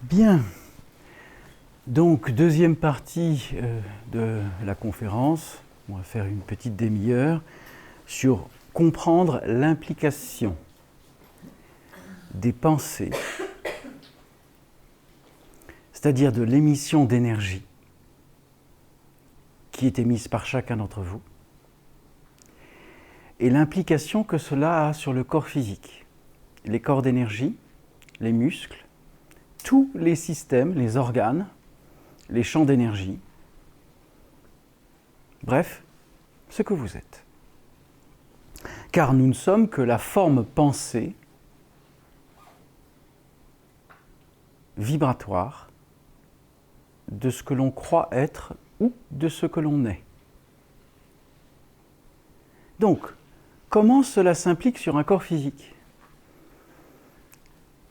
Bien. Donc, deuxième partie de la conférence. On va faire une petite demi-heure sur comprendre l'implication des pensées, c'est-à-dire de l'émission d'énergie qui est émise par chacun d'entre vous, et l'implication que cela a sur le corps physique, les corps d'énergie, les muscles, tous les systèmes, les organes, les champs d'énergie, bref, ce que vous êtes. Car nous ne sommes que la forme pensée vibratoire de ce que l'on croit être ou de ce que l'on est. Donc, comment cela s'implique sur un corps physique ?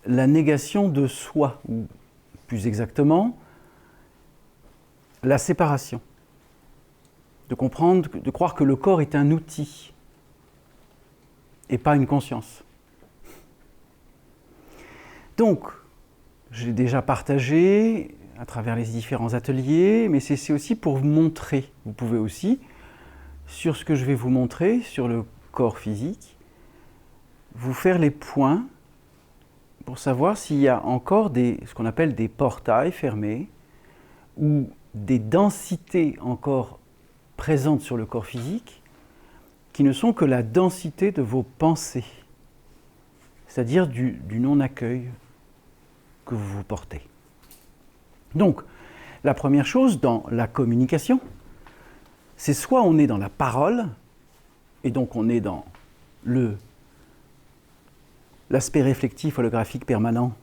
La négation de soi, ou plus exactement, la séparation. De comprendre, de croire que le corps est un outil et pas une conscience. Donc, j'ai déjà partagé à travers les différents ateliers, mais c'est aussi pour vous montrer. Vous pouvez aussi, sur ce que je vais vous montrer, sur le corps physique, vous faire les points pour savoir s'il y a encore ce qu'on appelle des portails fermés ou des densités encore présentes sur le corps physique qui ne sont que la densité de vos pensées, c'est-à-dire du non-accueil que vous vous portez. Donc, la première chose dans la communication, c'est soit on est dans la parole, et donc on est dans l'aspect réflectif holographique permanent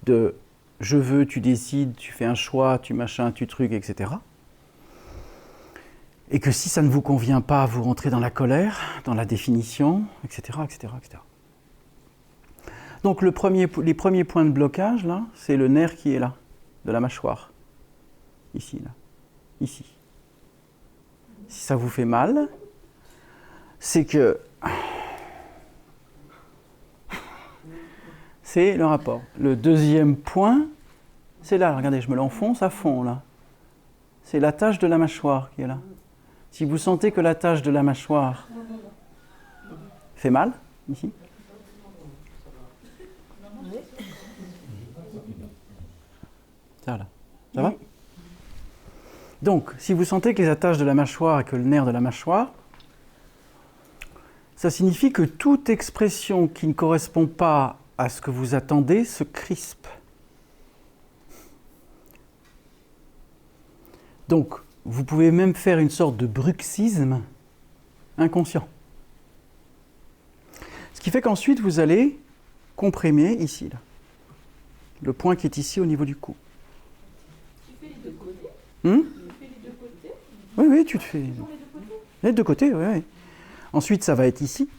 de je veux, tu décides, tu fais un choix, tu machin, tu truc, etc. Et que si ça ne vous convient pas, vous rentrez dans la colère, dans la définition, etc., etc., etc. Donc les premiers points de blocage, là, c'est le nerf qui est là, de la mâchoire. Ici, là. Ici. Si ça vous fait mal, c'est que c'est le rapport. Le deuxième point, c'est là, regardez, je me l'enfonce à fond, là. C'est l'attache de la mâchoire qui est là. Si vous sentez que l'attache de la mâchoire fait mal, ici. Ça, là. Ça va ? Donc, si vous sentez que les attaches de la mâchoire et que le nerf de la mâchoire, ça signifie que toute expression qui ne correspond pas à ce que vous attendez se crispe. Donc, vous pouvez même faire une sorte de bruxisme inconscient. Ce qui fait qu'ensuite, vous allez comprimer ici, là, le point qui est ici au niveau du cou. Tu fais les deux côtés Tu fais les deux côtés Oui, tu te fais... Les deux côtés, oui. Ensuite, ça va être ici.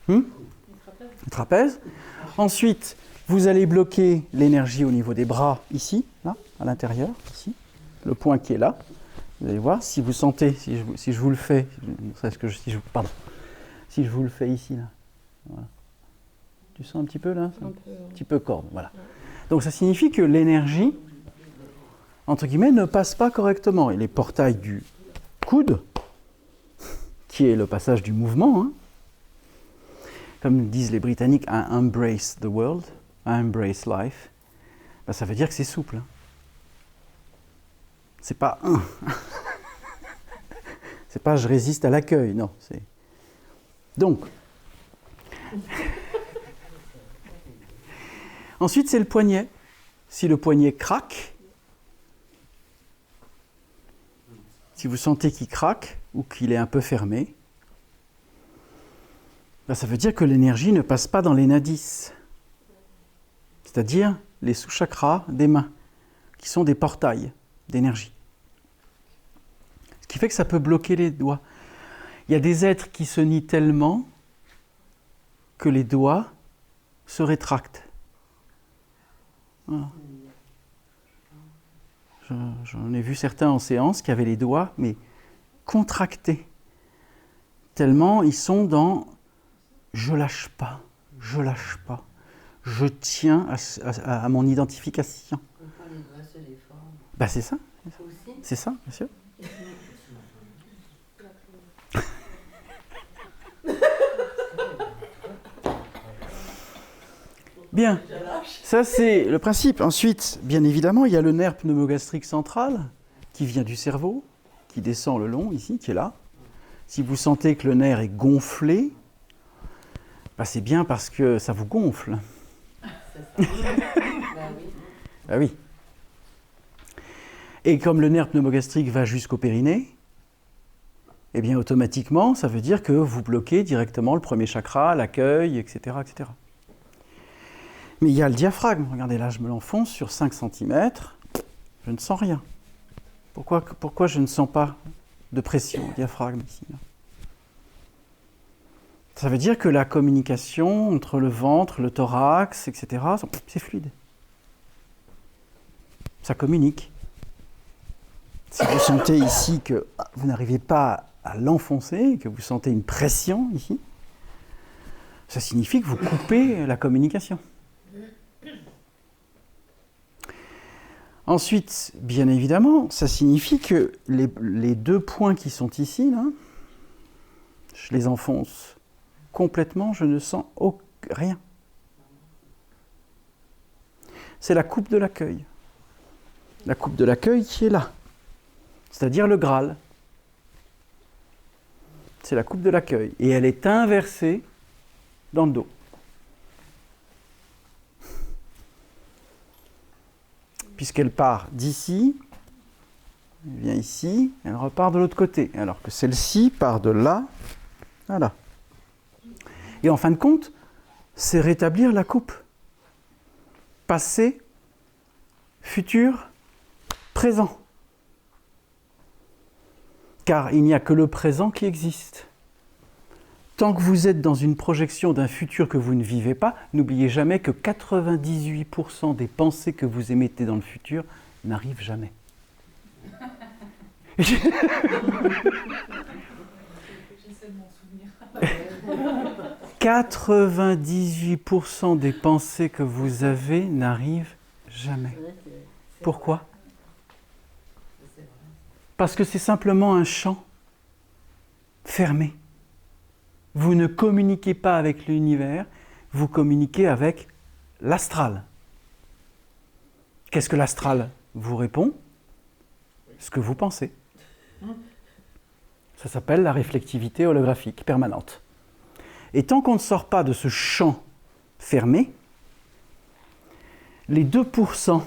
Le trapèze. Ensuite, vous allez bloquer l'énergie au niveau des bras, ici, là, à l'intérieur, ici. Le point qui est là. Vous allez voir, si vous sentez, si je vous le fais, si je vous le fais ici, là. Voilà. Tu sens un petit peu, là ? Un petit peu corde, voilà. Donc ça signifie que l'énergie, entre guillemets, ne passe pas correctement. Et les portails du coude, qui est le passage du mouvement, hein, comme disent les Britanniques, I embrace the world, I embrace life, ben, ça veut dire que c'est souple. Hein. C'est pas c'est pas je résiste à l'accueil, non. C'est... Donc, ensuite c'est le poignet. Si le poignet craque, si vous sentez qu'il craque ou qu'il est un peu fermé, ben ça veut dire que l'énergie ne passe pas dans les nadis, c'est-à-dire les sous-chakras des mains, qui sont des portails d'énergie. Ce qui fait que ça peut bloquer les doigts. Il y a des êtres qui se nient tellement que les doigts se rétractent. Voilà. J'en ai vu certains en séance qui avaient les doigts, mais contractés. Tellement ils sont dans « je lâche pas ». je lâche pas. Je tiens à mon identification. On peut les dresser les formes. Bah c'est ça, Aussi. c'est ça, bien sûr. Bien, ça c'est le principe. Ensuite, bien évidemment, il y a le nerf pneumogastrique central qui vient du cerveau, qui descend le long ici, qui est là. Si vous sentez que le nerf est gonflé, bah c'est bien parce que ça vous gonfle. C'est ça. Bah oui. Ah oui. Et comme le nerf pneumogastrique va jusqu'au périnée, eh bien automatiquement, ça veut dire que vous bloquez directement le premier chakra, l'accueil, etc., etc. Mais il y a le diaphragme. Regardez, là, je me l'enfonce sur 5 cm. Je ne sens rien. Pourquoi je ne sens pas de pression au diaphragme ici là? Ça veut dire que la communication entre le ventre, le thorax, etc., c'est fluide. Ça communique. Si vous sentez ici que vous n'arrivez pas à l'enfoncer, que vous sentez une pression ici, ça signifie que vous coupez la communication. Ensuite, bien évidemment, ça signifie que les deux points qui sont ici, là, je les enfonce complètement, je ne sens rien. C'est la coupe de l'accueil. La coupe de l'accueil qui est là, c'est-à-dire le Graal. C'est la coupe de l'accueil. Et elle est inversée dans le dos. Puisqu'elle part d'ici, elle vient ici, elle repart de l'autre côté. Alors que celle-ci part de là à là. Et en fin de compte, c'est rétablir la coupe. Passé, futur, présent. Car il n'y a que le présent qui existe. Tant que vous êtes dans une projection d'un futur que vous ne vivez pas, n'oubliez jamais que 98% des pensées que vous émettez dans le futur n'arrivent jamais. 98% des pensées que vous avez n'arrivent jamais. Pourquoi ? Parce que c'est simplement un champ fermé. Vous ne communiquez pas avec l'univers, vous communiquez avec l'astral. Qu'est-ce que l'astral vous répond ? Ce que vous pensez. Ça s'appelle la réflectivité holographique permanente. Et tant qu'on ne sort pas de ce champ fermé, les 2%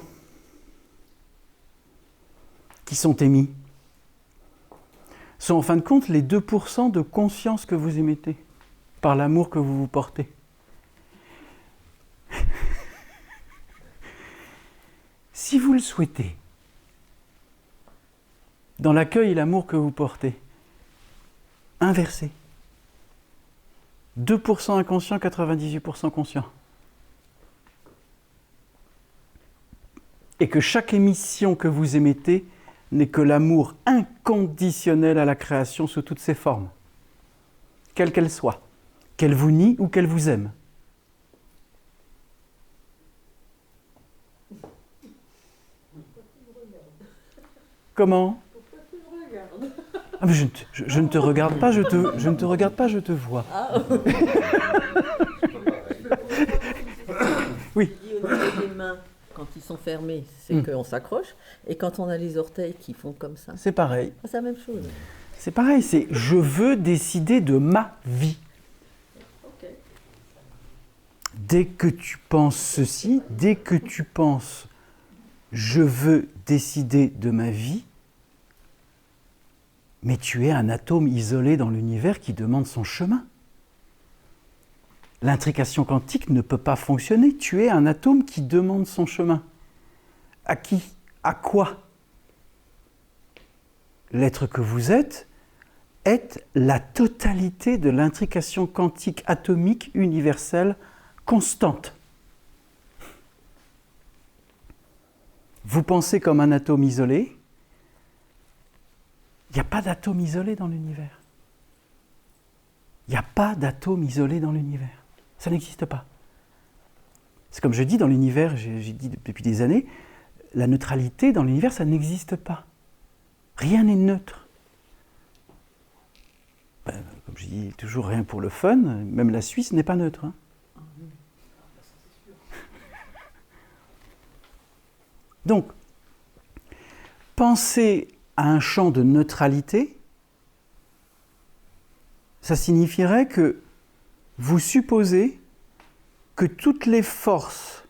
qui sont émis sont en fin de compte les 2% de conscience que vous émettez par l'amour que vous vous portez. Si vous le souhaitez, dans l'accueil et l'amour que vous portez, inversez. 2% inconscient, 98% conscient. Et que chaque émission que vous émettez n'est que l'amour inconditionnel à la création sous toutes ses formes, quelle qu'elle soit, qu'elle vous nie ou qu'elle vous aime. Comment ? Ah, mais je ne te regarde pas, je ne te regarde pas, je te vois. Oui. Et au niveau des mains, quand ils sont fermés, c'est qu'on s'accroche. Et quand on a les orteils qui font comme ça, c'est pareil. c'est la même chose. C'est pareil, c'est je veux décider de ma vie. Okay. Dès que tu penses ceci, dès que tu penses je veux décider de ma vie, mais tu es un atome isolé dans l'univers qui demande son chemin. L'intrication quantique ne peut pas fonctionner. Tu es un atome qui demande son chemin. À qui ? À quoi ? L'être que vous êtes est la totalité de l'intrication quantique atomique universelle constante. Vous pensez comme un atome isolé. Il n'y a pas d'atome isolé dans l'univers. Il n'y a pas d'atome isolé dans l'univers. Ça n'existe pas. C'est comme je dis dans l'univers, j'ai dit depuis des années, la neutralité dans l'univers, ça n'existe pas. Rien n'est neutre. Comme je dis toujours, rien pour le fun, même la Suisse n'est pas neutre. Hein. Donc, penser à un champ de neutralité, ça signifierait que vous supposez que toutes les forces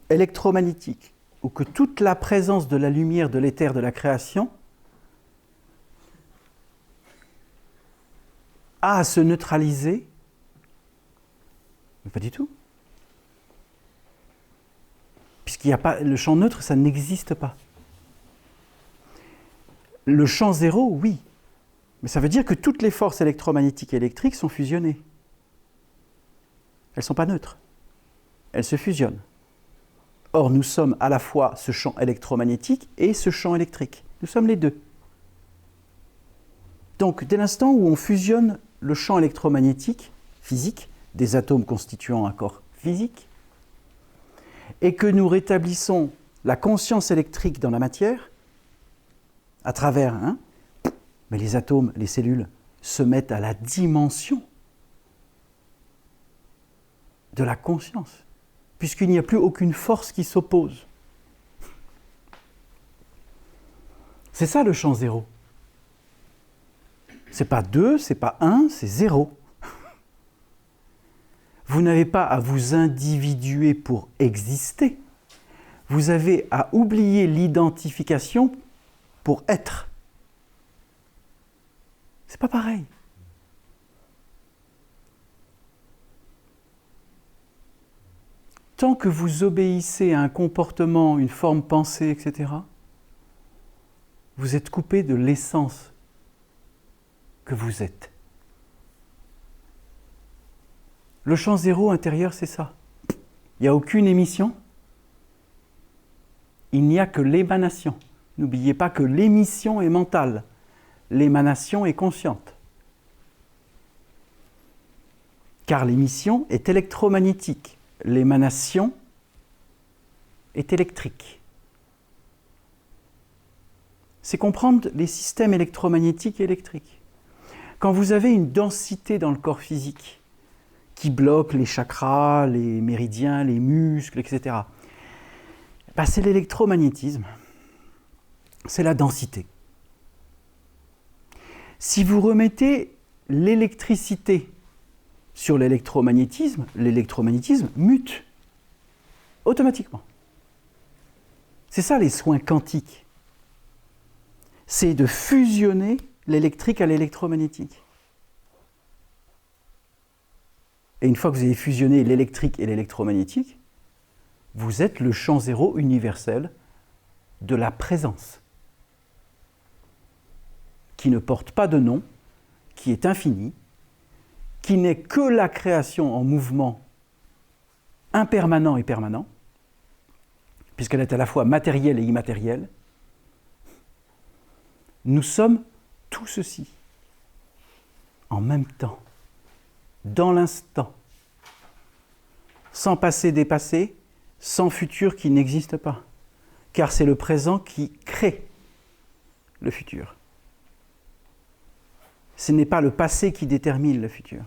électromagnétiques ou que toute la présence de la lumière, de l'éther, de la création a à se neutraliser. Mais pas du tout. Puisqu'il n'y a pas le champ neutre, ça n'existe pas. Le champ zéro, oui. Mais ça veut dire que toutes les forces électromagnétiques et électriques sont fusionnées. Elles ne sont pas neutres. Elles se fusionnent. Or, nous sommes à la fois ce champ électromagnétique et ce champ électrique. Nous sommes les deux. Donc, dès l'instant où on fusionne le champ électromagnétique, physique, des atomes constituant un corps physique, et que nous rétablissons la conscience électrique dans la matière, à travers, mais les atomes, les cellules, se mettent à la dimension de la conscience, puisqu'il n'y a plus aucune force qui s'oppose. C'est ça le champ zéro. C'est pas 2, c'est pas 1, c'est 0. Vous n'avez pas à vous individuer pour exister. Vous avez à oublier l'identification pour être. C'est pas pareil. Tant que vous obéissez à un comportement, une forme pensée, etc., vous êtes coupé de l'essence que vous êtes. Le champ zéro intérieur, c'est ça. Il n'y a aucune émission. Il n'y a que l'émanation. N'oubliez pas que l'émission est mentale. L'émanation est consciente. Car l'émission est électromagnétique. L'émanation est électrique. C'est comprendre les systèmes électromagnétiques et électriques. Quand vous avez une densité dans le corps physique qui bloque les chakras, les méridiens, les muscles, etc., c'est l'électromagnétisme. C'est la densité. Si vous remettez l'électricité sur l'électromagnétisme mute automatiquement. C'est ça les soins quantiques. C'est de fusionner l'électrique à l'électromagnétique. Et une fois que vous avez fusionné l'électrique et l'électromagnétique, vous êtes le champ zéro universel de la présence, qui ne porte pas de nom, qui est infini, qui n'est que la création en mouvement impermanent et permanent, puisqu'elle est à la fois matérielle et immatérielle. Nous sommes tout ceci en même temps, dans l'instant, sans passé dépassé, sans futur qui n'existe pas, car c'est le présent qui crée le futur. Ce n'est pas le passé qui détermine le futur,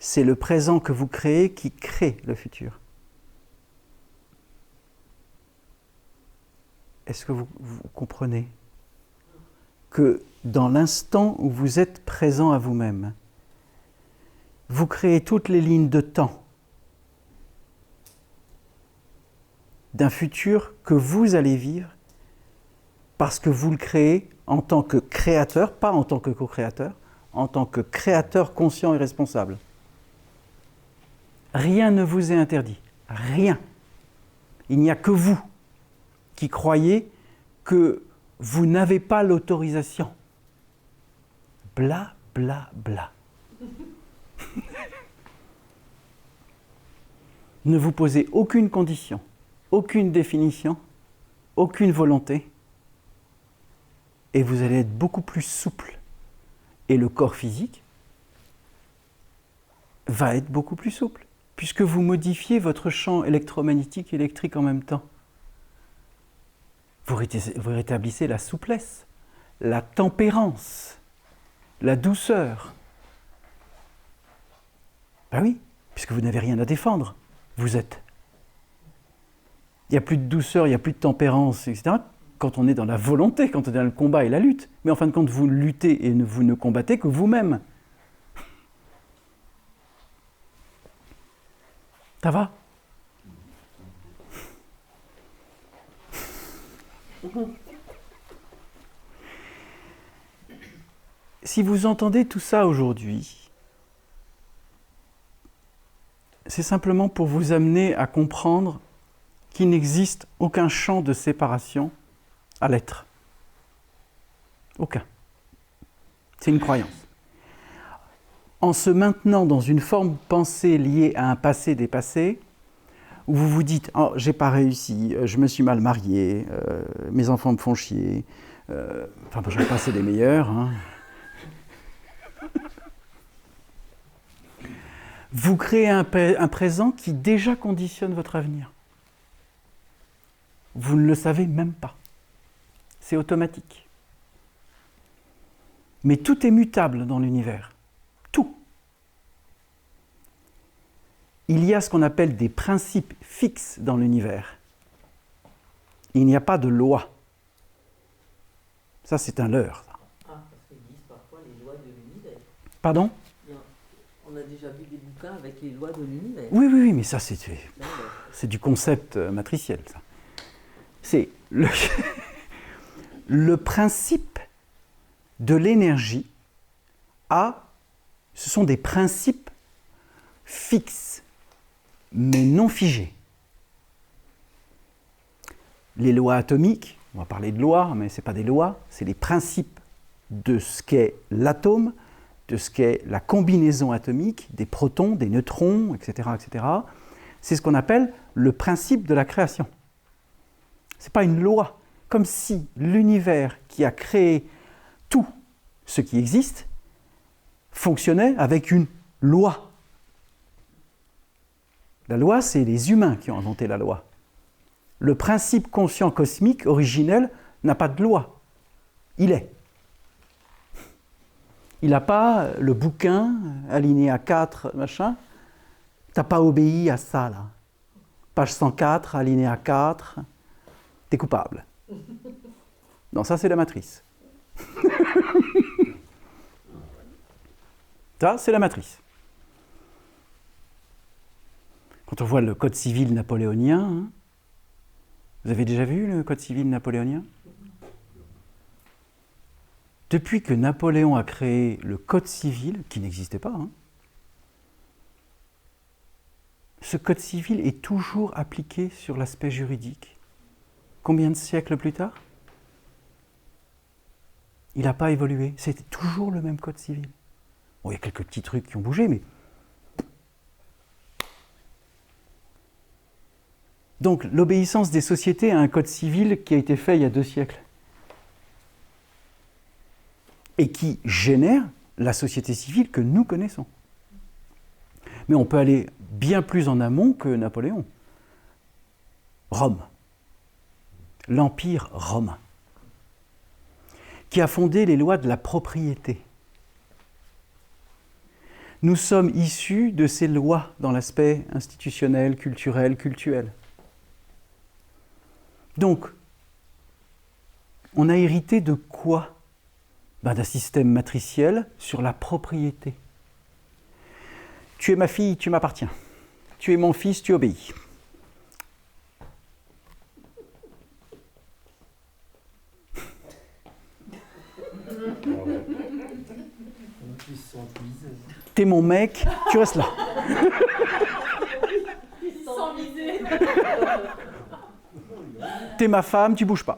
c'est le présent que vous créez qui crée le futur. Est-ce que vous comprenez que dans l'instant où vous êtes présent à vous-même, vous créez toutes les lignes de temps d'un futur que vous allez vivre parce que vous le créez en tant que créateur, pas en tant que co-créateur, en tant que créateur conscient et responsable. Rien ne vous est interdit, rien. Il n'y a que vous qui croyez que vous n'avez pas l'autorisation. Bla, bla, bla. Ne vous posez aucune condition, aucune définition, aucune volonté, et vous allez être beaucoup plus souple. Et le corps physique va être beaucoup plus souple, puisque vous modifiez votre champ électromagnétique et électrique en même temps. Vous rétablissez la souplesse, la tempérance, la douceur. Ben oui, puisque vous n'avez rien à défendre, vous êtes. Il n'y a plus de douceur, il n'y a plus de tempérance, etc. Quand on est dans la volonté, quand on est dans le combat et la lutte. Mais en fin de compte, vous luttez et vous ne combattez que vous-même. Ça va ? Si vous entendez tout ça aujourd'hui, c'est simplement pour vous amener à comprendre qu'il n'existe aucun champ de séparation à l'être. Aucun. C'est une croyance. En se maintenant dans une forme pensée liée à un passé dépassé, où vous vous dites « Oh, j'ai pas réussi, je me suis mal marié, mes enfants me font chier, enfin, j'en passe des meilleurs. Hein. » Vous créez un présent qui déjà conditionne votre avenir. Vous ne le savez même pas. C'est automatique. Mais tout est mutable dans l'univers. Tout. Il y a ce qu'on appelle des principes fixes dans l'univers. Il n'y a pas de loi. Ça, c'est un leurre. Ça. Ah, parce qu'ils disent parfois les lois de l'univers. Pardon ? On a déjà vu des bouquins avec les lois de l'univers. Oui, mais ça, c'est du concept matriciel, ça. C'est le principe de l'énergie ce sont des principes fixes, mais non figés. Les lois atomiques, on va parler de lois, mais ce n'est pas des lois, c'est les principes de ce qu'est l'atome, de ce qu'est la combinaison atomique, des protons, des neutrons, etc., etc. C'est ce qu'on appelle le principe de la création. Ce n'est pas une loi, comme si l'univers qui a créé tout ce qui existe fonctionnait avec une loi. La loi, c'est les humains qui ont inventé la loi. Le principe conscient cosmique originel n'a pas de loi. Il est. Il n'a pas le bouquin, alinéa 4, machin. T'as pas obéi à ça, là. Page 104, alinéa 4. T'es coupable. Non, ça, c'est la matrice. Ça, c'est la matrice. Quand on voit le code civil napoléonien, hein, vous avez déjà vu le code civil napoléonien ? Depuis que Napoléon a créé le code civil, qui n'existait pas, hein, ce code civil est toujours appliqué sur l'aspect juridique. Combien de siècles plus tard ? Il n'a pas évolué. C'était toujours le même code civil. Bon, il y a quelques petits trucs qui ont bougé, mais... Donc, l'obéissance des sociétés à un code civil qui a été fait il y a 2 siècles. Et qui génère la société civile que nous connaissons. Mais on peut aller bien plus en amont que Napoléon. Rome. L'Empire romain. Qui a fondé les lois de la propriété. Nous sommes issus de ces lois dans l'aspect institutionnel, culturel, cultuel. Donc, on a hérité de quoi ? D'un système matriciel sur la propriété. Tu es ma fille, tu m'appartiens. Tu es mon fils, tu obéis. T'es mon mec, tu restes là. Sans viser. T'es ma femme, tu bouges pas.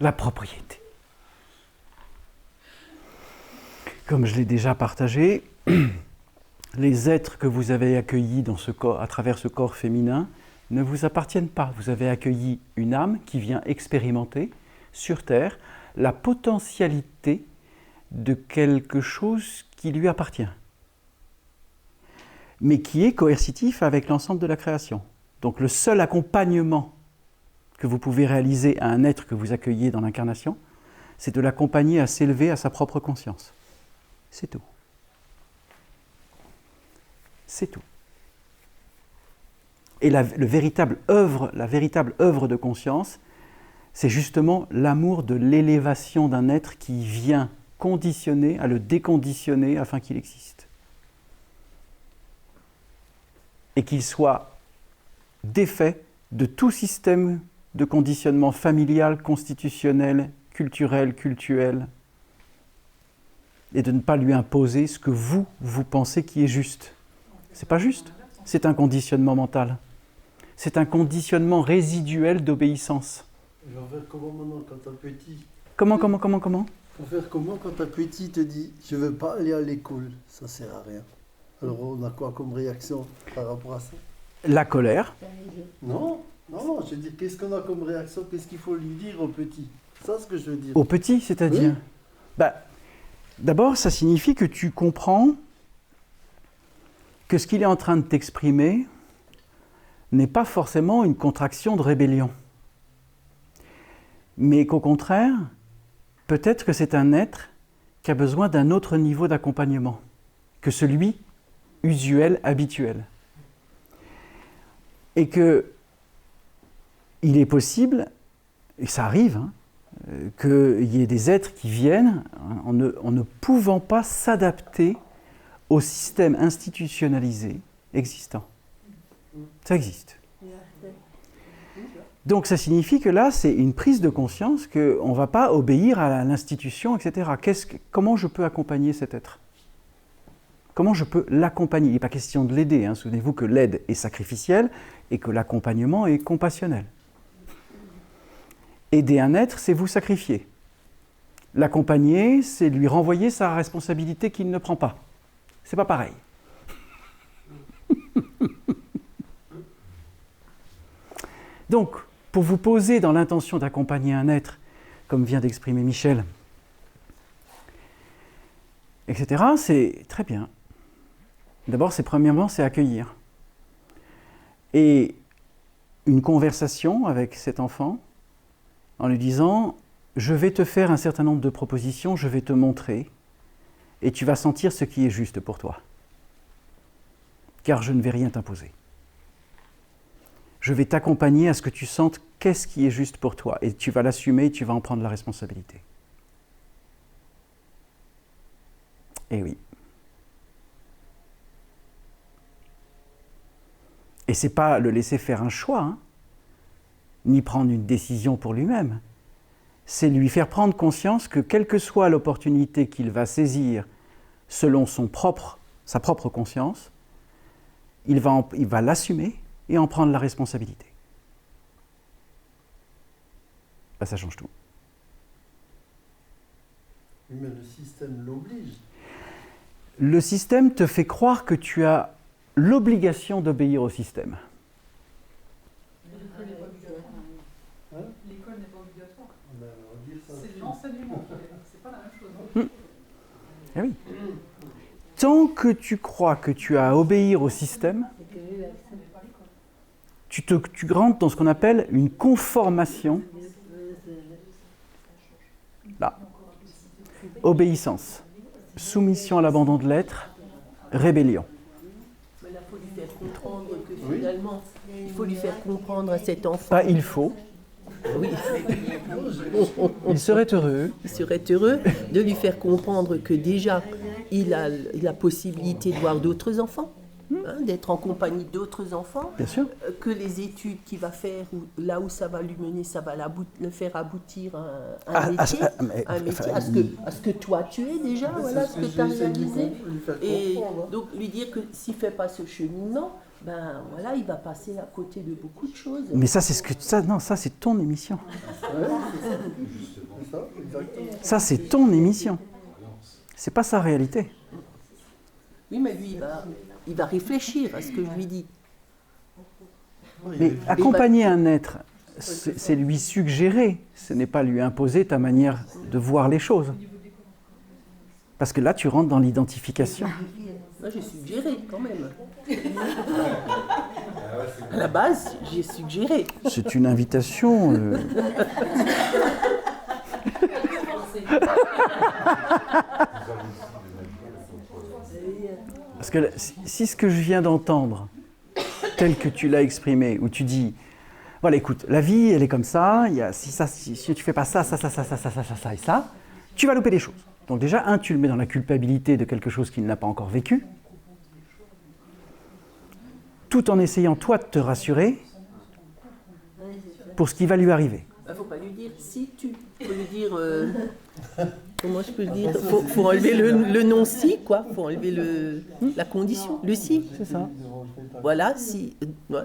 La propriété. Comme je l'ai déjà partagé, les êtres que vous avez accueillis dans ce corps, à travers ce corps féminin ne vous appartiennent pas. Vous avez accueilli une âme qui vient expérimenter sur Terre la potentialité de quelque chose qui lui appartient, mais qui est coercitif avec l'ensemble de la création. Donc le seul accompagnement que vous pouvez réaliser à un être que vous accueillez dans l'incarnation, c'est de l'accompagner à s'élever à sa propre conscience. C'est tout. C'est tout. Et la véritable œuvre de conscience, c'est justement l'amour de l'élévation d'un être qui vient conditionner, à le déconditionner afin qu'il existe. Et qu'il soit défait de tout système de conditionnement familial, constitutionnel, culturel, cultuel, et de ne pas lui imposer ce que vous pensez qui est juste. C'est pas juste, c'est un conditionnement mental. C'est un conditionnement résiduel d'obéissance. Je vais faire comment maintenant quand t'as petit? Comment On va faire comment quand t'as petit te dit je veux pas aller à l'école? Ça sert à rien. Alors on a quoi comme réaction par rapport à ça? La colère. Non, je veux dire qu'est-ce qu'on a comme réaction? Qu'est-ce qu'il faut lui dire au petit? C'est ça ce que je veux dire. Au petit, c'est-à-dire d'abord, ça signifie que tu comprends que ce qu'il est en train de t'exprimer n'est pas forcément une contraction de rébellion. Mais qu'au contraire, peut-être que c'est un être qui a besoin d'un autre niveau d'accompagnement que celui usuel, habituel. Et que il est possible, et ça arrive, qu'il y ait des êtres qui viennent en ne pouvant pas s'adapter au système institutionnalisé existant. Ça existe. Donc ça signifie que là, c'est une prise de conscience qu'on ne va pas obéir à l'institution, etc. Comment je peux accompagner cet être? Comment je peux l'accompagner? Il n'est pas question de l'aider. Souvenez-vous que l'aide est sacrificielle et que l'accompagnement est compassionnel. Aider un être, c'est vous sacrifier. L'accompagner, c'est lui renvoyer sa responsabilité qu'il ne prend pas. C'est pas pareil. Donc, pour vous poser dans l'intention d'accompagner un être, comme vient d'exprimer Michel, etc., c'est très bien. D'abord, premièrement, c'est accueillir. Et une conversation avec cet enfant, en lui disant « Je vais te faire un certain nombre de propositions, je vais te montrer, et tu vas sentir ce qui est juste pour toi. Car je ne vais rien t'imposer. Je vais t'accompagner à ce que tu sentes qu'est-ce qui est juste pour toi, et tu vas l'assumer et tu vas en prendre la responsabilité. » Eh oui. Et ce n'est pas le laisser faire un choix, ni prendre une décision pour lui-même. C'est lui faire prendre conscience que quelle que soit l'opportunité qu'il va saisir selon sa propre conscience, il va l'assumer et en prendre la responsabilité. Ça change tout. Mais le système l'oblige. Le système te fait croire que tu as l'obligation d'obéir au système. L'école n'est pas obligatoire. C'est l'enseignement, c'est pas la même chose. Eh oui. Tant que tu crois que tu as à obéir au système, tu rentres dans ce qu'on appelle une conformation. Là. Obéissance, soumission à l'abandon de l'être, rébellion. Mais là, il faut lui faire comprendre que finalement, il faut lui faire comprendre à cet enfant. Pas il faut. Oui. Il serait heureux. Il serait heureux de lui faire comprendre que déjà, il a la possibilité de voir d'autres enfants, d'être en compagnie d'autres enfants. Bien sûr. Que les études qu'il va faire, là où ça va lui mener, ça va le faire aboutir à un métier, à ce que toi tu es déjà, voilà ce que tu as réalisé. Et donc lui dire que s'il ne fait pas ce cheminement, ben voilà, il va passer à côté de beaucoup de choses. Mais ça, c'est ton émission. Ça, c'est ton émission. C'est pas sa réalité. Oui, mais lui, il va réfléchir à ce que je lui dis. Mais accompagner un être, c'est lui suggérer, ce n'est pas lui imposer ta manière de voir les choses. Parce que là, tu rentres dans l'identification. Moi, j'ai suggéré quand même. À la base, j'ai suggéré. C'est une invitation. Parce que si ce que je viens d'entendre, tel que tu l'as exprimé, où tu dis, voilà, écoute, la vie, elle est comme ça, si tu fais pas ça et ça, tu vas louper des choses. Donc déjà, tu le mets dans la culpabilité de quelque chose qu'il n'a pas encore vécu, tout en essayant, toi, de te rassurer pour ce qui va lui arriver. Il ne faut pas lui dire si tu. Il faut lui dire. Comment je peux le dire? Faut enlever le non si, quoi. Il faut enlever la condition, le si. C'est ça. Voilà, si. Ouais.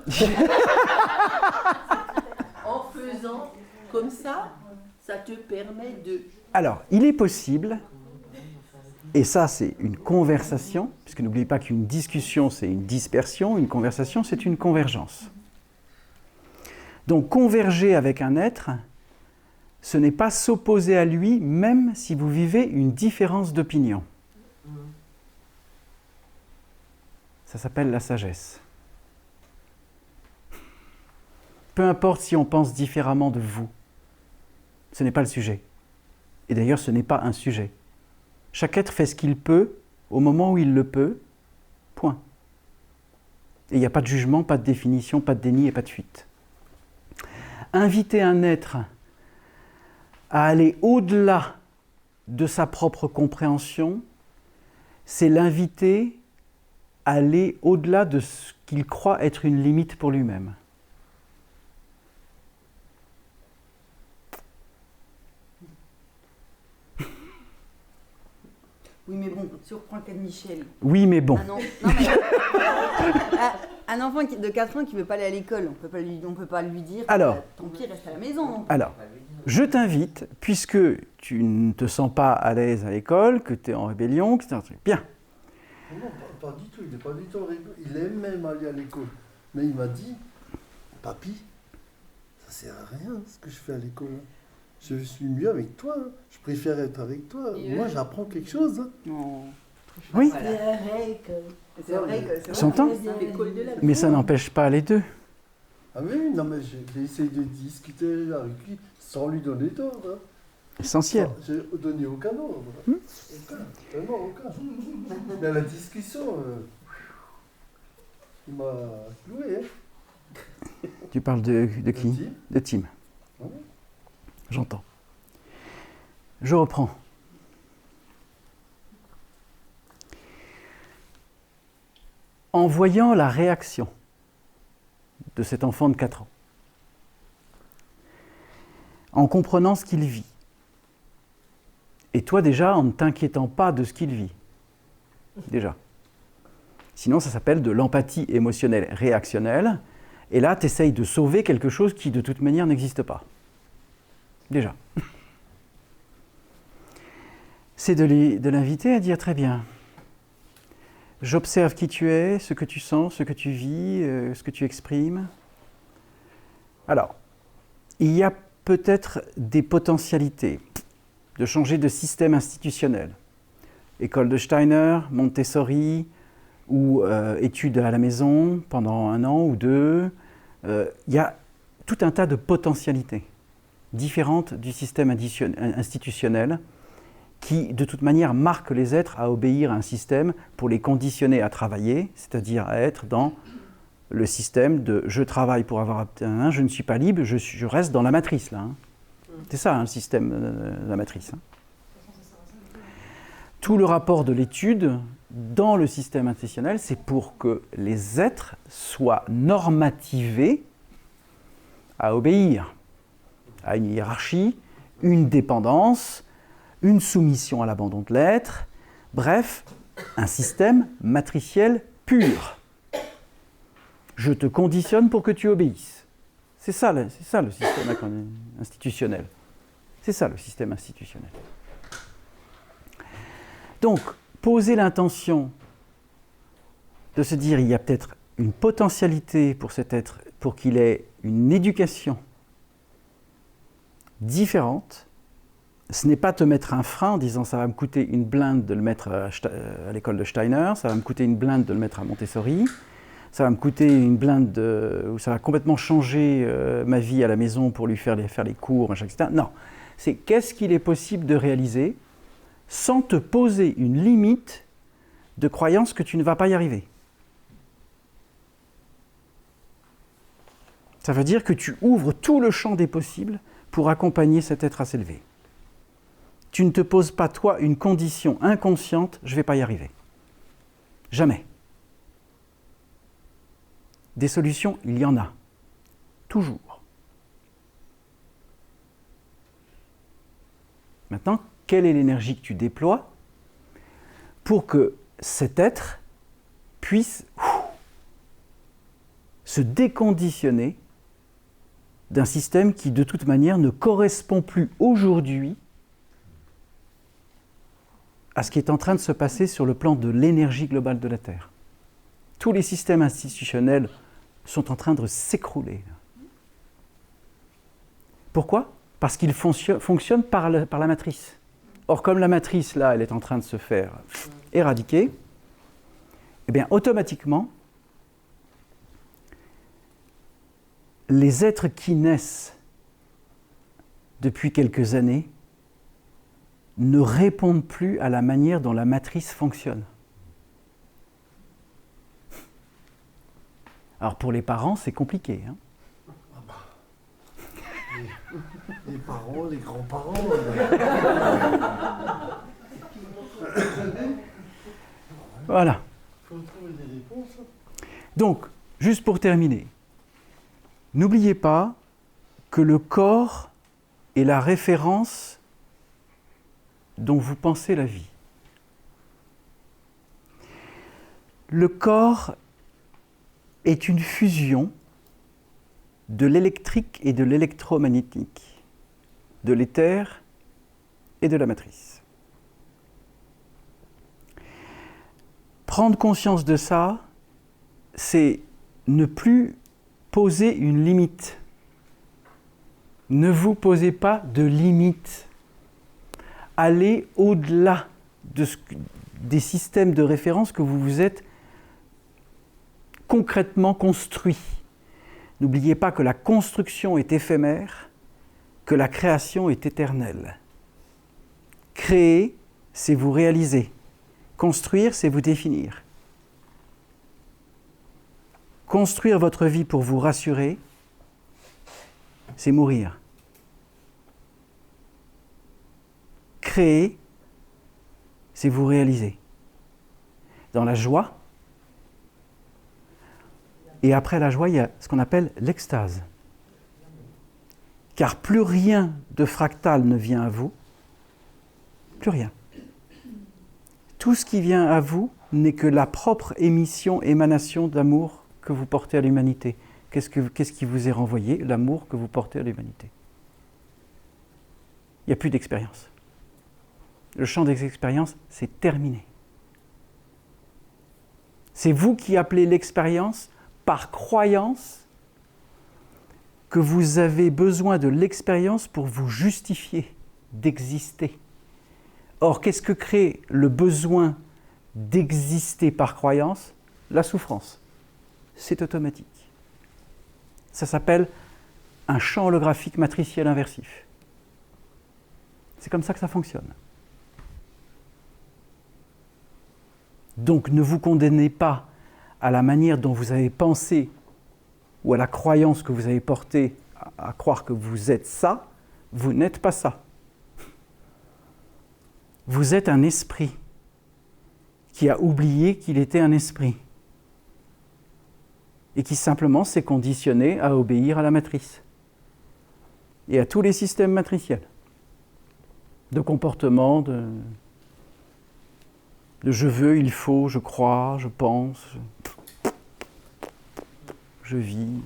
En faisant comme ça te permet de. Alors, il est possible, et ça c'est une conversation, puisque n'oubliez pas qu'une discussion c'est une dispersion, une conversation c'est une convergence. Donc converger avec un être, ce n'est pas s'opposer à lui, même si vous vivez une différence d'opinion. Ça s'appelle la sagesse. Peu importe si on pense différemment de vous, ce n'est pas le sujet. Et d'ailleurs, ce n'est pas un sujet. Chaque être fait ce qu'il peut, au moment où il le peut, point. Et il n'y a pas de jugement, pas de définition, pas de déni et pas de fuite. Inviter un être à aller au-delà de sa propre compréhension, c'est l'inviter à aller au-delà de ce qu'il croit être une limite pour lui-même. Oui, mais bon, si on reprend le cas de Michel. Oui, mais bon. Un enfant de 4 ans qui ne veut pas aller à l'école, on ne peut pas lui dire Alors, tant pis, reste à la maison. Alors, je t'invite, puisque tu ne te sens pas à l'aise à l'école, que tu es en rébellion, que c'est un truc. Bien. Non, pas du tout, il n'est pas du tout en rébellion. Il aime même aller à l'école. Mais il m'a dit, papy, ça sert à rien ce que je fais à l'école. Je suis mieux avec toi, je préfère être avec toi. Moi, j'apprends quelque chose. Non. Oui. C'est vrai que S'entend ? Mais ça n'empêche pas les deux. Ah oui, non, mais j'ai essayé de discuter avec lui sans lui donner d'ordre. Essentiel. J'ai donné aucun ordre. Aucun, vraiment aucun. Mais à la discussion, il m'a cloué. Hein. Tu parles de qui ? Tim. De Tim. Ah oui. J'entends. Je reprends. En voyant la réaction de cet enfant de 4 ans, en comprenant ce qu'il vit, et toi déjà en ne t'inquiétant pas de ce qu'il vit, déjà. Sinon ça s'appelle de l'empathie émotionnelle réactionnelle, et là tu essayes de sauver quelque chose qui de toute manière n'existe pas. Déjà. C'est de l'inviter à dire très bien. J'observe qui tu es, ce que tu sens, ce que tu vis, ce que tu exprimes. Alors, il y a peut-être des potentialités de changer de système institutionnel. École de Steiner, Montessori, ou études à la maison pendant 1 an ou 2. Il y a tout un tas de potentialités différentes du système institutionnel qui, de toute manière, marquent les êtres à obéir à un système pour les conditionner à travailler, c'est-à-dire à être dans le système de « je travaille pour avoir un, je ne suis pas libre, je reste dans la matrice ». Là, hein. C'est ça, hein, le système de la matrice. Hein. Tout le rapport de l'étude dans le système institutionnel, c'est pour que les êtres soient normativés à obéir à une hiérarchie, une dépendance, une soumission à l'abandon de l'être, bref, un système matriciel pur. Je te conditionne pour que tu obéisses. C'est ça le système institutionnel. C'est ça le système institutionnel. Donc, poser l'intention de se dire il y a peut-être une potentialité pour cet être pour qu'il ait une éducation différente, ce n'est pas te mettre un frein en disant ça va me coûter une blinde de le mettre à l'école de Steiner, ça va me coûter une blinde de le mettre à Montessori, ça va me coûter une blinde où ça va complètement changer ma vie à la maison pour lui faire les cours, machin, etc. Non, c'est qu'est-ce qu'il est possible de réaliser sans te poser une limite de croyance que tu ne vas pas y arriver. Ça veut dire que tu ouvres tout le champ des possibles pour accompagner cet être à s'élever. Tu ne te poses pas, toi, une condition inconsciente, je ne vais pas y arriver. Jamais. Des solutions, il y en a. Toujours. Maintenant, quelle est l'énergie que tu déploies pour que cet être puisse se déconditionner d'un système qui, de toute manière, ne correspond plus aujourd'hui à ce qui est en train de se passer sur le plan de l'énergie globale de la Terre. Tous les systèmes institutionnels sont en train de s'écrouler. Pourquoi ? Parce qu'ils fonctionnent par la matrice. Or, comme la matrice, là, elle est en train de se faire éradiquer, eh bien, automatiquement, les êtres qui naissent depuis quelques années ne répondent plus à la manière dont la matrice fonctionne. Alors pour les parents, c'est compliqué. Hein. Les parents, les grands-parents. Voilà. Il faut trouver des réponses. Donc, juste pour terminer, n'oubliez pas que le corps est la référence dont vous pensez la vie. Le corps est une fusion de l'électrique et de l'électromagnétique, de l'éther et de la matrice. Prendre conscience de ça, c'est ne plus poser une limite. Ne vous posez pas de limite. Allez au-delà des systèmes de référence que vous vous êtes concrètement construits. N'oubliez pas que la construction est éphémère, que la création est éternelle. Créer, c'est vous réaliser. Construire, c'est vous définir. Construire votre vie pour vous rassurer, c'est mourir. Créer, c'est vous réaliser. Dans la joie, et après la joie, il y a ce qu'on appelle l'extase. Car plus rien de fractal ne vient à vous, plus rien. Tout ce qui vient à vous n'est que la propre émanation d'amour que vous portez à l'humanité. Qu'est-ce qui vous est renvoyé ? L'amour que vous portez à l'humanité. Il n'y a plus d'expérience. Le champ des expériences, c'est terminé. C'est vous qui appelez l'expérience par croyance que vous avez besoin de l'expérience pour vous justifier d'exister. Or, qu'est-ce que crée le besoin d'exister par croyance ? La souffrance. C'est automatique. Ça s'appelle un champ holographique matriciel inversif. C'est comme ça que ça fonctionne. Donc ne vous condamnez pas à la manière dont vous avez pensé ou à la croyance que vous avez portée à croire que vous êtes ça, vous n'êtes pas ça. Vous êtes un esprit qui a oublié qu'il était un esprit et qui simplement s'est conditionné à obéir à la matrice et à tous les systèmes matriciels de comportement, de je veux, il faut, je crois, je pense, je vis.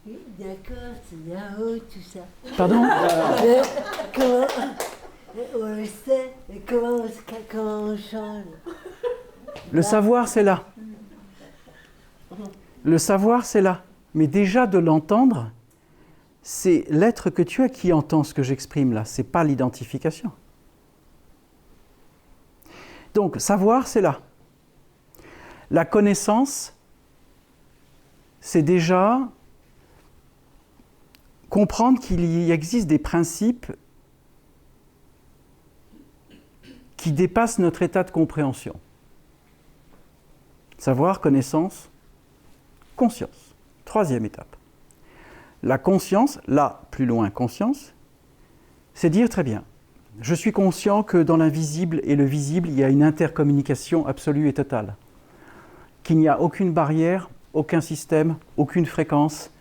Oui, d'accord, c'est là-haut, tout ça. Pardon ? Comment on le sait, mais comment on change ? Le savoir, c'est là. Le savoir, c'est là. Mais déjà de l'entendre, c'est l'être que tu as qui entend ce que j'exprime là, c'est pas l'identification. Donc, savoir, c'est là. La connaissance, c'est déjà comprendre qu'il y existe des principes qui dépassent notre état de compréhension. Savoir, connaissance, conscience. Troisième étape. La conscience, là, plus loin, conscience, c'est dire très bien, je suis conscient que dans l'invisible et le visible, il y a une intercommunication absolue et totale. Qu'il n'y a aucune barrière, aucun système, aucune fréquence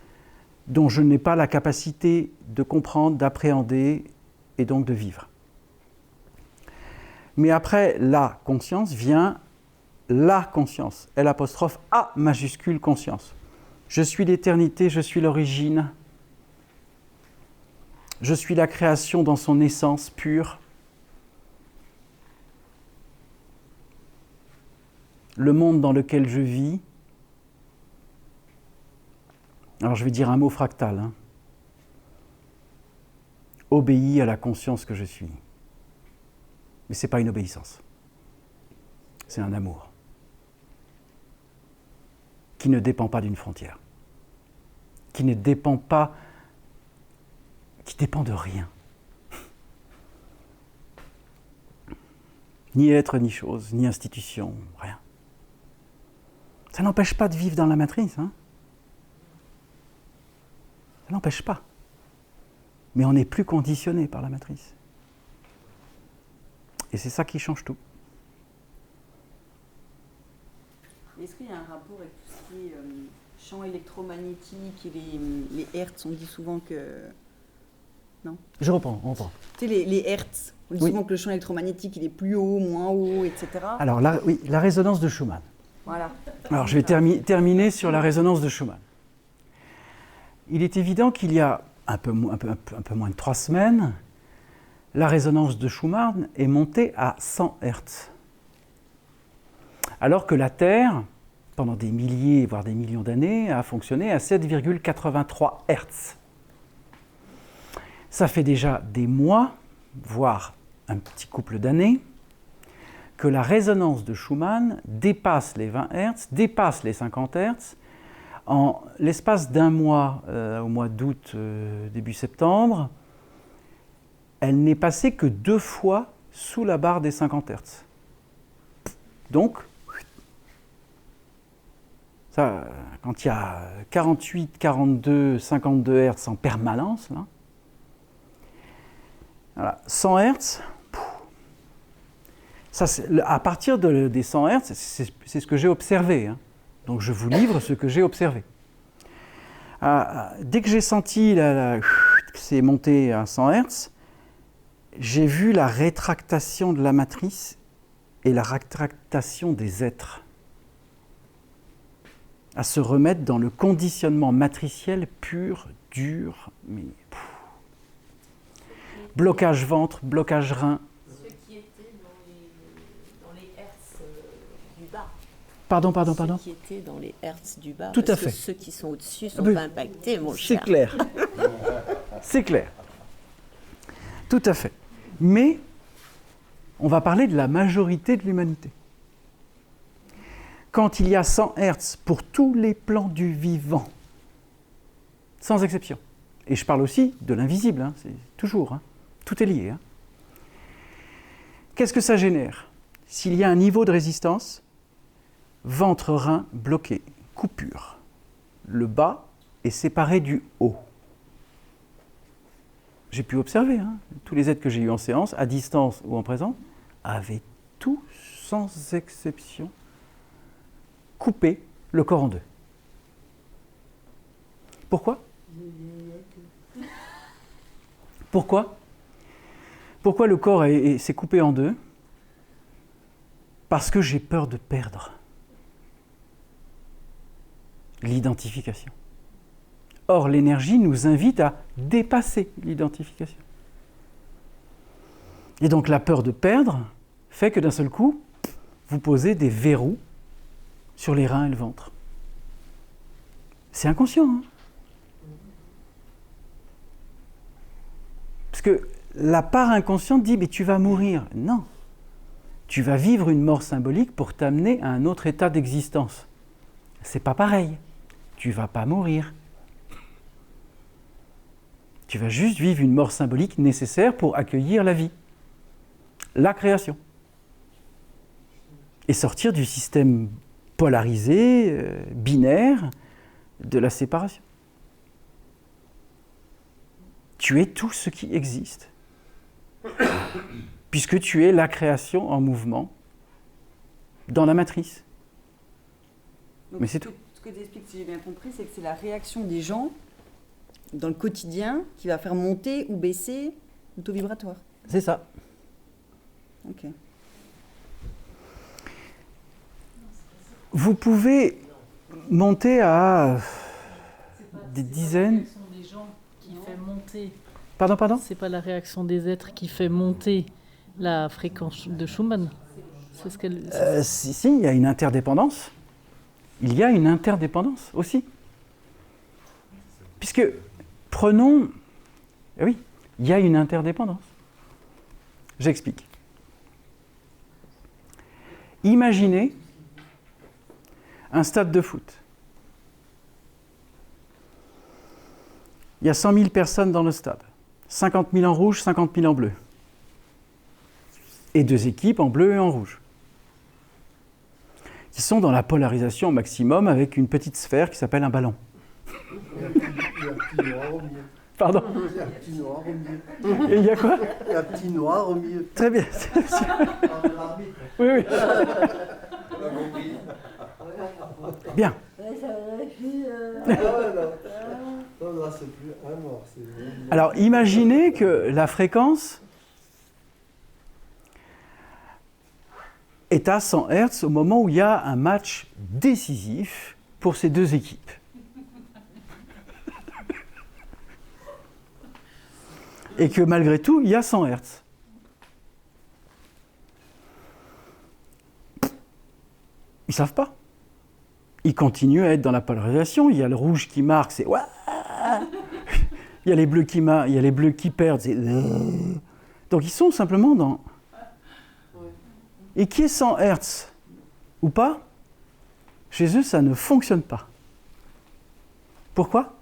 dont je n'ai pas la capacité de comprendre, d'appréhender et donc de vivre. Mais après la conscience vient la conscience, L', A majuscule conscience. Je suis l'éternité, je suis l'origine. Je suis la création dans son essence pure. Le monde dans lequel je vis. Alors je vais dire un mot fractal. Obéit à la conscience que je suis. Mais ce n'est pas une obéissance. C'est un amour. Qui ne dépend pas d'une frontière. Qui ne dépend pas... qui dépend de rien. Ni être, ni chose, ni institution, rien. Ça n'empêche pas de vivre dans la matrice. Ça n'empêche pas. Mais on n'est plus conditionné par la matrice. Et c'est ça qui change tout. Est-ce qu'il y a un rapport avec tout ce qui est champ électromagnétique et les hertz? On dit souvent que... Non? Je reprends, on reprend. Tu sais, les hertz, on dit souvent que le champ électromagnétique il est plus haut, moins haut, etc. Alors, oui, la résonance de Schumann. Voilà. Alors, je vais terminer sur la résonance de Schumann. Il est évident qu'il y a un peu moins de 3 semaines, la résonance de Schumann est montée à 100 Hertz. Alors que la Terre, pendant des milliers, voire des millions d'années, a fonctionné à 7,83 Hertz. Ça fait déjà des mois, voire un petit couple d'années, que la résonance de Schumann dépasse les 20 Hertz, dépasse les 50 Hertz. En l'espace d'un mois, au mois d'août, début septembre, elle n'est passée que 2 fois sous la barre des 50 Hertz. Donc, ça, quand il y a 48, 42, 52 Hertz en permanence, là, voilà, 100 Hertz, ça, à partir des 100 Hertz, c'est ce que j'ai observé. Donc je vous livre ce que j'ai observé. Dès que j'ai senti que c'est monté à 100 Hertz, j'ai vu la rétractation de la matrice et la rétractation des êtres à se remettre dans le conditionnement matriciel pur, dur, mais... blocage ventre, blocage rein. Ceux qui étaient dans les hertz du bas. Pardon. Ceux qui étaient dans les hertz du bas. Tout à parce fait. Que ceux qui sont au-dessus ne sont pas impactés, mon cher. C'est clair. C'est clair. Tout à fait. Mais on va parler de la majorité de l'humanité. Quand il y a 100 Hertz pour tous les plans du vivant, sans exception, et je parle aussi de l'invisible, c'est toujours, tout est lié. Qu'est-ce que ça génère? S'il y a un niveau de résistance, ventre-rein bloqué, coupure. Le bas est séparé du haut. J'ai pu observer, tous les êtres que j'ai eus en séance, à distance ou en présence, avaient tous, sans exception, coupé le corps en deux. Pourquoi? Pourquoi le corps s'est coupé en deux? Parce que j'ai peur de perdre l'identification. Or, l'énergie nous invite à dépasser l'identification. Et donc, la peur de perdre fait que d'un seul coup, vous posez des verrous sur les reins et le ventre. C'est inconscient. Hein. Parce que la part inconsciente dit, mais tu vas mourir. Non. Tu vas vivre une mort symbolique pour t'amener à un autre état d'existence. C'est pas pareil. Tu vas pas mourir. Tu vas juste vivre une mort symbolique nécessaire pour accueillir la vie, la création. Et sortir du système polarisé, binaire, de la séparation. Tu es tout ce qui existe. Puisque tu es la création en mouvement dans la matrice. Donc, mais c'est tout. Ce que tu expliques, si j'ai bien compris, c'est que c'est la réaction des gens dans le quotidien qui va faire monter ou baisser le taux vibratoire. C'est ça. Ok. Vous pouvez monter à des dizaines... C'est pas la réaction des gens qui fait monter. Pardon? C'est pas la réaction des êtres qui fait monter la fréquence de Schumann. C'est ce qu'elle. Si, il y a une interdépendance. Il y a une interdépendance aussi. Puisque, prenons... oui, il y a une interdépendance. J'explique. Imaginez un stade de foot. Il y a 100 000 personnes dans le stade. 50 000 en rouge, 50 000 en bleu. Et 2 équipes en bleu et en rouge. Qui sont dans la polarisation maximum avec une petite sphère qui s'appelle un ballon. Il y a un petit noir au milieu. Pardon? Il y a un petit noir au milieu. Et il y a quoi? Il y a un petit noir au milieu. Très bien. Oui, oui. Bien. Non, là, c'est plus un noir. Alors, imaginez que la fréquence est à 100 Hz au moment où il y a un match décisif pour ces 2 équipes. Et que malgré tout, il y a 100 Hz. Ils ne savent pas. Ils continuent à être dans la polarisation. Il y a le rouge qui marque, c'est ouah. Il y a les bleus qui marquent, il y a les bleus qui perdent, c'est donc ils sont simplement dans. Et qui est 100 Hz ou pas, chez eux, ça ne fonctionne pas. Pourquoi?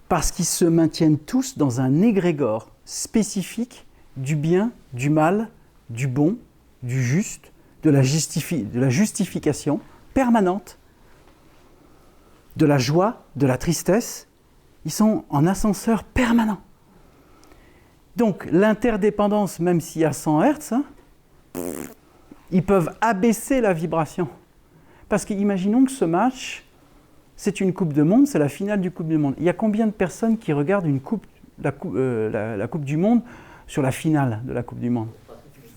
Parce qu'ils se maintiennent tous dans un égrégore spécifique du bien, du mal, du bon, du juste, de la justification permanente, de la joie, de la tristesse. Ils sont en ascenseur permanent. Donc l'interdépendance, même s'il y a 100 Hz, ils peuvent abaisser la vibration. Parce qu'imaginons que ce match, c'est une Coupe de Monde, c'est la finale du Coupe du Monde. Il y a combien de personnes qui regardent la Coupe du Monde sur la finale de la Coupe du Monde?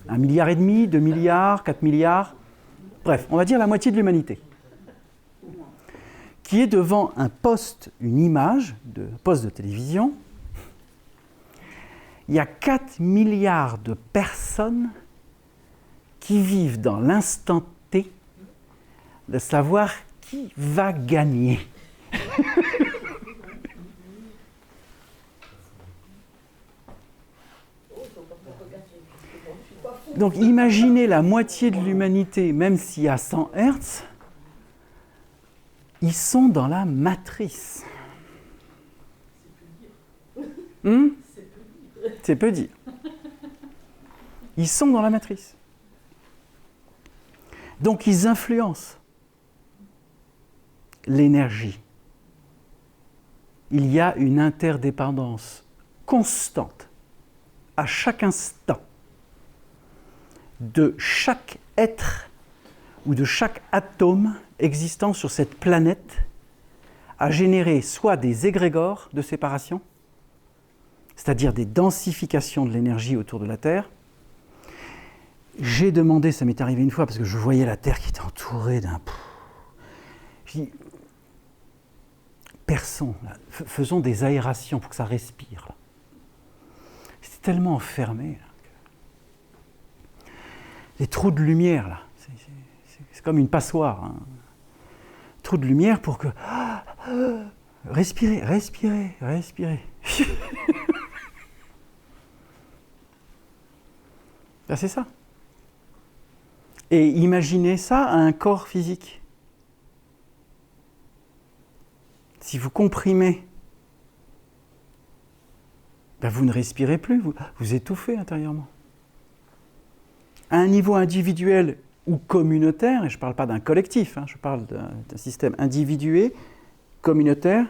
1,5 milliard, 2 milliards, 4 milliards. Bref, on va dire la moitié de l'humanité. Qui est devant un poste, une image, poste de télévision. Il y a 4 milliards de personnes qui vivent dans l'instant T de savoir qui va gagner. Donc imaginez la moitié de l'humanité, même s'il y a 100 Hz, ils sont dans la matrice. C'est peu dire. Ils sont dans la matrice. Donc ils influencent l'énergie. Il y a une interdépendance constante, à chaque instant, de chaque être ou de chaque atome existant sur cette planète à générer soit des égrégores de séparation, c'est-à-dire des densifications de l'énergie autour de la Terre. J'ai demandé, ça m'est arrivé une fois, parce que je voyais la Terre qui était entourée d'un... J'ai dit, perçons, faisons des aérations pour que ça respire. Là. C'était tellement enfermé. Là, les trous de lumière, là, c'est comme une passoire. Hein. Trous de lumière pour que... respirez, respirez, respirez. Ben, c'est ça. Et imaginez ça à un corps physique. Si vous comprimez, ben vous ne respirez plus, vous étouffez intérieurement. À un niveau individuel ou communautaire, et je ne parle pas d'un collectif, je parle d'un système individué, communautaire,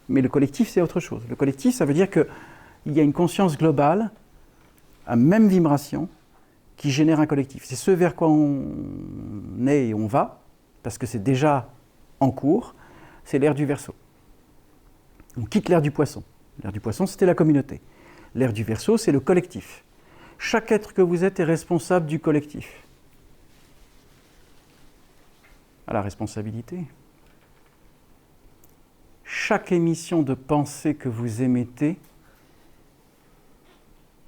mais le collectif c'est autre chose. Le collectif, ça veut dire qu'il y a une conscience globale, à même vibration, qui génère un collectif. C'est ce vers quoi on est et on va, parce que c'est déjà en cours, c'est l'ère du Verseau. On quitte l'ère du Poisson. L'ère du Poisson, c'était la communauté. L'ère du Verseau, c'est le collectif. Chaque être que vous êtes est responsable du collectif. À la responsabilité. Chaque émission de pensée que vous émettez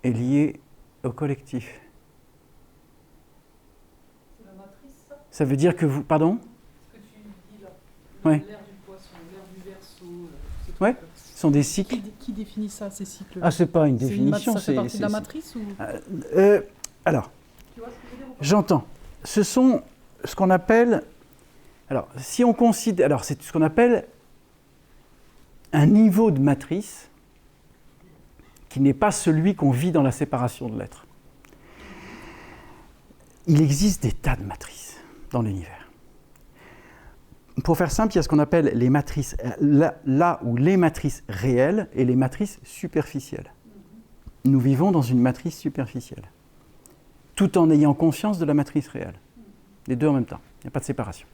est liée au collectif. C'est la matrice, ça? Ça veut dire que vous... Pardon? Ce que tu dis là. Ouais. L'ère du Poisson, l'ère du Verseau. Ouais. Ce sont des cycles. Qui définit ça, ces cycles? Ah, c'est pas une définition. Ça fait partie de la matrice ou... Alors, Tu vois ce que je veux dire? j'entends. Ce sont ce qu'on appelle... Alors, si on considère... Alors, c'est ce qu'on appelle un niveau de matrice qui n'est pas celui qu'on vit dans la séparation de l'être. Il existe des tas de matrices dans l'univers. Pour faire simple, il y a ce qu'on appelle les matrices, là où les matrices réelles et les matrices superficielles. Nous vivons dans une matrice superficielle, tout en ayant conscience de la matrice réelle. Les deux en même temps, il n'y a pas de séparation.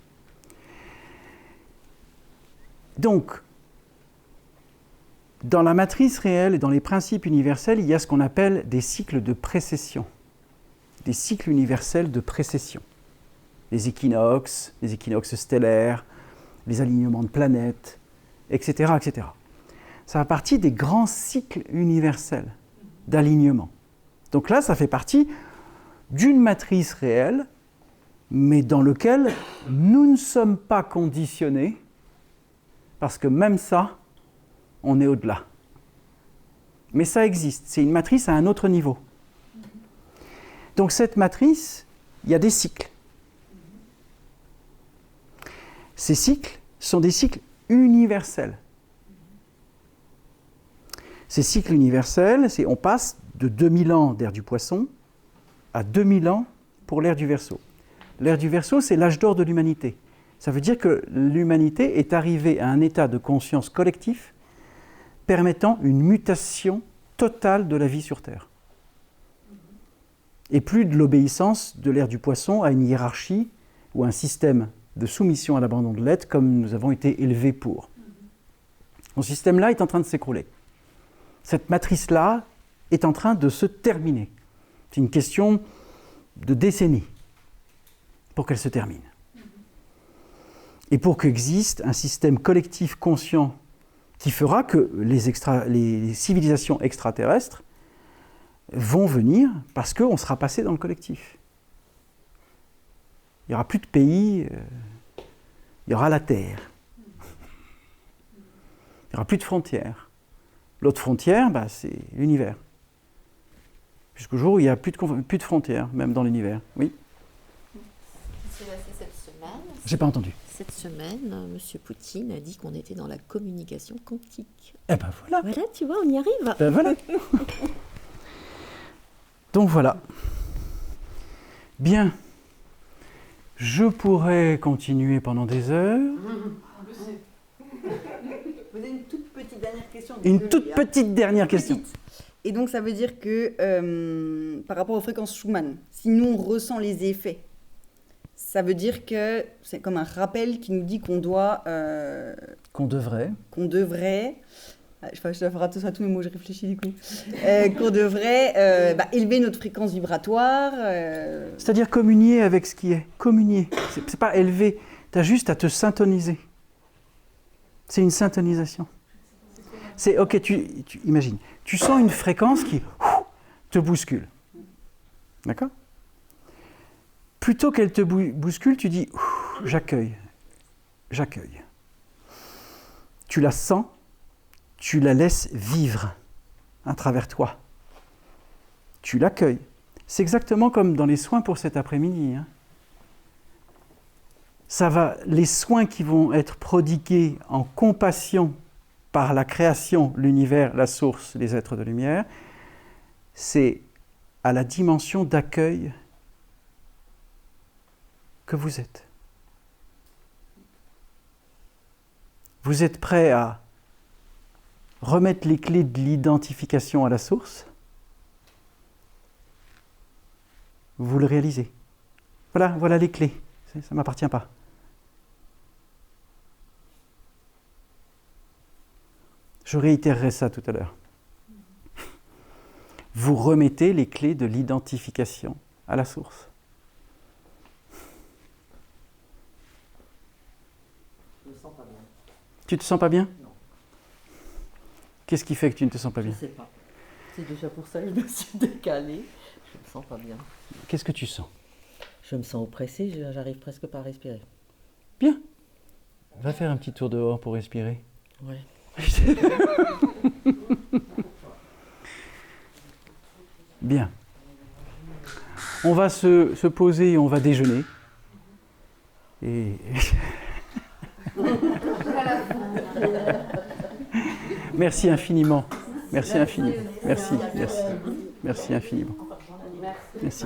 Donc, dans la matrice réelle et dans les principes universels, il y a ce qu'on appelle des cycles de précession, des cycles universels de précession. Les équinoxes stellaires, les alignements de planètes, etc., etc. Ça fait partie des grands cycles universels d'alignement. Donc là, ça fait partie d'une matrice réelle, mais dans lequel nous ne sommes pas conditionnés, parce que même ça, on est au-delà. Mais ça existe, c'est une matrice à un autre niveau. Donc cette matrice, il y a des cycles. Ces cycles sont des cycles universels. Ces cycles universels, on passe de 2000 ans d'ère du Poisson à 2000 ans pour l'ère du Verseau. L'ère du Verseau, c'est l'âge d'or de l'humanité. Ça veut dire que l'humanité est arrivée à un état de conscience collectif permettant une mutation totale de la vie sur Terre. Et plus de l'obéissance de l'ère du Poisson à une hiérarchie ou un système de soumission à l'abandon de l'être comme nous avons été élevés pour. Ce système-là est en train de s'écrouler. Cette matrice-là est en train de se terminer. C'est une question de décennies pour qu'elle se termine. Et pour qu'existe un système collectif conscient qui fera que les civilisations extraterrestres vont venir parce qu'on sera passé dans le collectif. Il n'y aura plus de pays, il y aura la Terre. Il n'y aura plus de frontières. L'autre frontière, c'est l'univers. Jusqu'au jour où il n'y a plus de frontières, même dans l'univers. Oui. C'est passé cette semaine. J'ai pas entendu. Cette semaine, M. Poutine a dit qu'on était dans la communication quantique. Eh ben voilà. Voilà, tu vois, on y arrive. Ben voilà. Donc voilà. Bien. Je pourrais continuer pendant des heures. Vous avez une toute petite dernière question. Une toute petite dernière question. Petite. Et donc ça veut dire que par rapport aux fréquences Schumann, si nous on ressent les effets, ça veut dire que c'est comme un rappel qui nous dit qu'on doit... Qu'on devrait. Je dois faire attention à tous mes mots, je réfléchis du coup. Qu'on devrait élever notre fréquence vibratoire. C'est-à-dire communier avec ce qui est. Communier. C'est pas élever. Tu as juste à te syntoniser. C'est une syntonisation. C'est, ok, tu imagines. Tu sens une fréquence qui te bouscule. D'accord ? Plutôt qu'elle te bouscule, tu dis j'accueille. J'accueille. tu la sens, tu la laisses vivre à travers toi. Tu l'accueilles. C'est exactement comme dans les soins pour cet après-midi. Les soins qui vont être prodigués en compassion par la création, l'univers, la source, les êtres de lumière, c'est à la dimension d'accueil que vous êtes. Vous êtes prêt à remettre les clés de l'identification à la source? Vous le réalisez. Voilà les clés. Ça ne m'appartient pas. Je réitérerai ça tout à l'heure. Vous remettez les clés de l'identification à la source. Je ne me sens pas bien. Tu te sens pas bien? Non. Qu'est-ce qui fait que tu ne te sens pas bien? Je ne sais pas. C'est déjà pour ça que je me suis décalée. Je ne me sens pas bien. Qu'est-ce que tu sens? Je me sens oppressée, j'arrive presque pas à respirer. Bien. Va faire un petit tour dehors pour respirer. Ouais. Bien. On va se poser et on va déjeuner. Et... Merci infiniment. Merci infiniment. Merci infiniment. Merci.